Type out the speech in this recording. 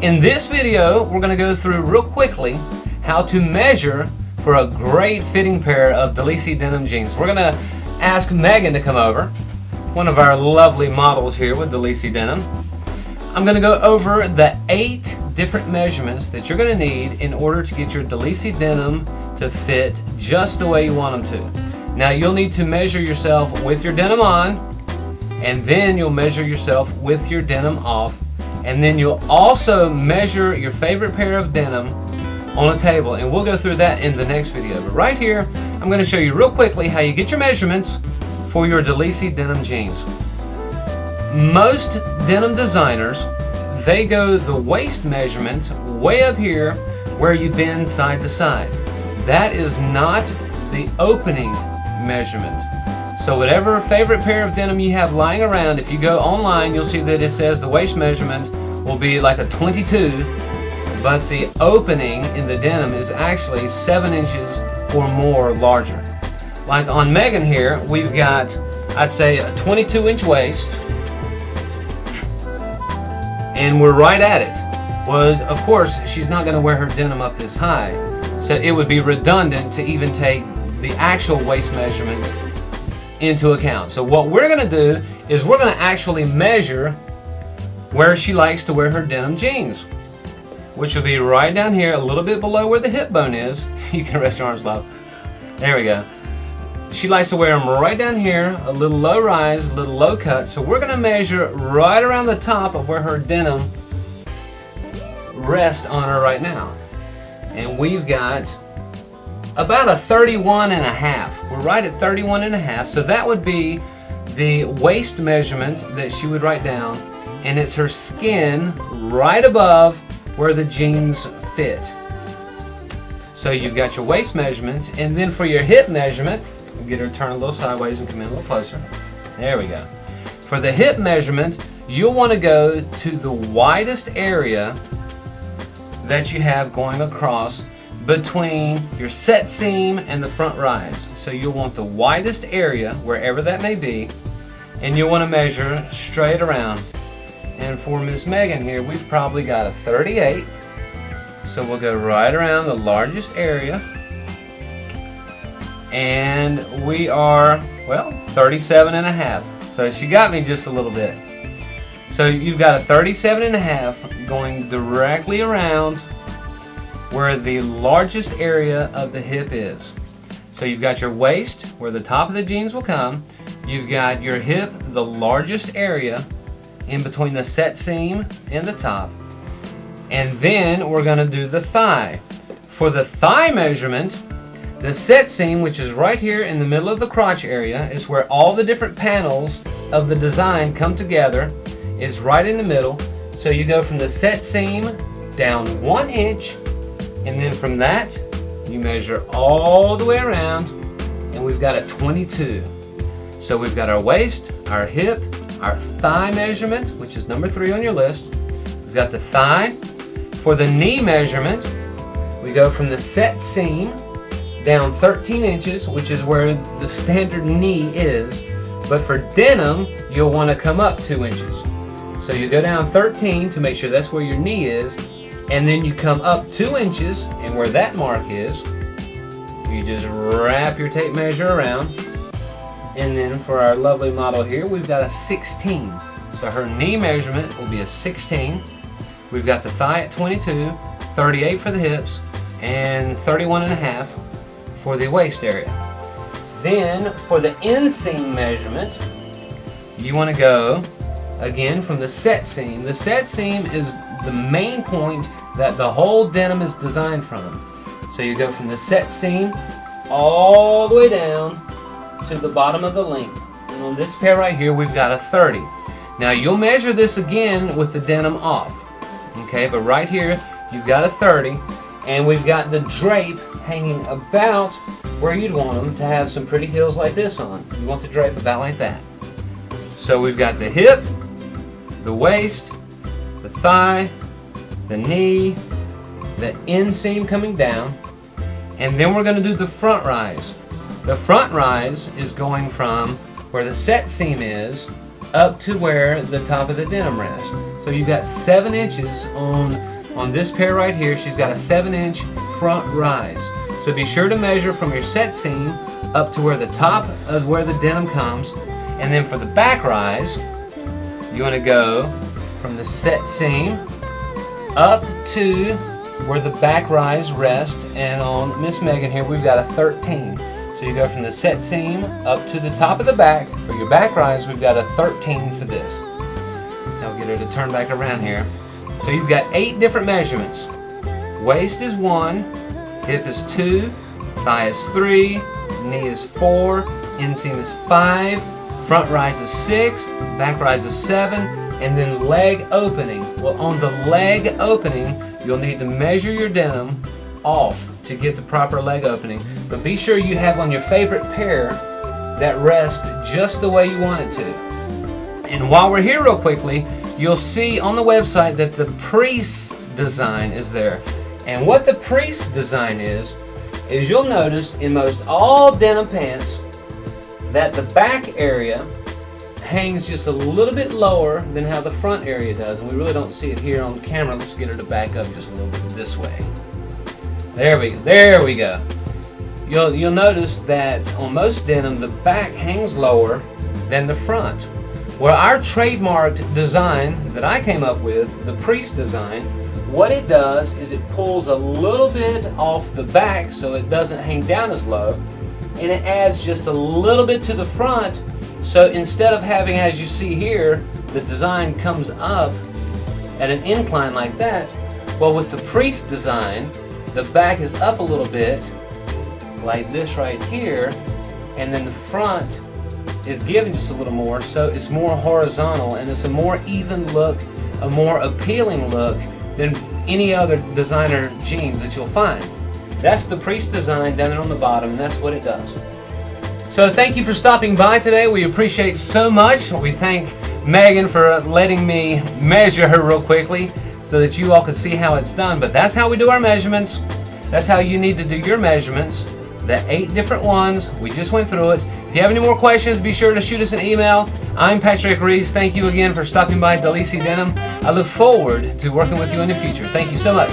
In this video, we're going to go through real quickly how to measure for a great fitting pair of DeLisi Denim jeans. We're going to ask Megan to come over, one of our lovely models here with DeLisi Denim. I'm going to go over the 8 different measurements that you're going to need in order to get your DeLisi Denim to fit just the way you want them to. Now you'll need to measure yourself with your denim on, and then you'll measure yourself with your denim off, and then you'll also measure your favorite pair of denim on a table, and we'll go through that in the next video. But right here, I'm going to show you real quickly how you get your measurements for your DeLisi Denim jeans. Most denim designers, they go the waist measurement way up here where you bend side to side. That is not the opening measurement. So whatever favorite pair of denim you have lying around, if you go online, you'll see that it says the waist measurement will be like a 22, but the opening in the denim is actually 7 inches or more larger. Like on Megan here, we've got, I'd say, a 22-inch waist, and we're right at it. Well, of course, she's not going to wear her denim up this high, so it would be redundant to even take the actual waist measurement into account. So what we're going to do is we're going to actually measure where she likes to wear her denim jeans, which will be right down here, a little bit below where the hip bone is. You can rest your arms low. There we go. She likes to wear them right down here, a little low rise, a little low cut. So we're going to measure right around the top of where her denim rests on her right now. And we've got about a 31.5. We're right at 31.5, so that would be the waist measurement that she would write down, and it's her skin right above where the jeans fit. So you've got your waist measurement, and then for your hip measurement, we'll get her to turn a little sideways and come in a little closer. There we go. For the hip measurement, you'll want to go to the widest area that you have going across between your set seam and the front rise. So you'll want the widest area, wherever that may be, and you'll want to measure straight around. And for Miss Megan here, we've probably got a 38. So we'll go right around the largest area. And we are, well, 37.5. So she got me just a little bit. So you've got a 37.5 going directly around where the largest area of the hip is. So you've got your waist where the top of the jeans will come. You've got your hip, the largest area in between the set seam and the top. And then we're going to do the thigh. For the thigh measurement, the set seam, which is right here in the middle of the crotch area, is where all the different panels of the design come together. It's right in the middle. So you go from the set seam down 1 inch, and then from that you measure all the way around, and we've got a 22. So we've got our waist, our hip, our thigh measurement, which is number 3 on your list. We've got the thigh. For the knee measurement, we go from the set seam down 13 inches, which is where the standard knee is. But for denim, you'll want to come up 2 inches. So you go down 13 to make sure that's where your knee is, and then you come up 2 inches, and where that mark is, you just wrap your tape measure around. And then for our lovely model here, we've got a 16. So her knee measurement will be a 16. We've got the thigh at 22, 38 for the hips, and 31.5 for the waist area. Then for the inseam measurement, you want to go again from the set seam. The set seam is the main point that the whole denim is designed from. So you go from the set seam all the way down to the bottom of the length. And on this pair right here, we've got a 30. Now you'll measure this again with the denim off. Okay, but right here, you've got a 30, and we've got the drape hanging about where you'd want them to have some pretty heels like this on. You want the drape about like that. So we've got the hip, the waist, the thigh, the knee, the inseam coming down, and then we're going to do the front rise. The front rise is going from where the set seam is up to where the top of the denim rests. So you've got 7 inches on this pair right here. She's got a 7-inch front rise. So be sure to measure from your set seam up to where the top of where the denim comes. And then for the back rise, you want to go from the set seam up to where the back rise rests. And on Miss Megan here, we've got a 13. So you go from the set seam up to the top of the back. For your back rise, we've got a 13 for this. Now we'll get her to turn back around here. So you've got 8 different measurements. Waist is 1, hip is 2, thigh is 3, knee is 4, inseam is 5, front rise is 6, back rise is 7, and then leg opening. Well, on the leg opening, you'll need to measure your denim off to get the proper leg opening. But be sure you have on your favorite pair that rests just the way you want it to. And while we're here real quickly, you'll see on the website that the Priest design is there. And what the Priest design is you'll notice in most all denim pants that the back area hangs just a little bit lower than how the front area does. And we really don't see it here on camera. Let's get her to back up just a little bit this way. There we go. You'll notice that on most denim the back hangs lower than the front. Well, our trademarked design that I came up with, the Priest design, what it does is it pulls a little bit off the back so it doesn't hang down as low, and it adds just a little bit to the front. So instead of having, as you see here, the design comes up at an incline like that, well, with the Priest design, the back is up a little bit like this right here, and then the front is given just a little more, so it's more horizontal and it's a more even look, a more appealing look than any other designer jeans that you'll find. That's the Priest design down there on the bottom, and that's what it does. So thank you for stopping by today. We appreciate so much. We thank Megan for letting me measure her real quickly so that you all can see how it's done. But that's how we do our measurements. That's how you need to do your measurements. The 8 different ones. We just went through it. If you have any more questions, be sure to shoot us an email. I'm Patrick Reese. Thank you again for stopping by DeLisi Denim. I look forward to working with you in the future. Thank you so much.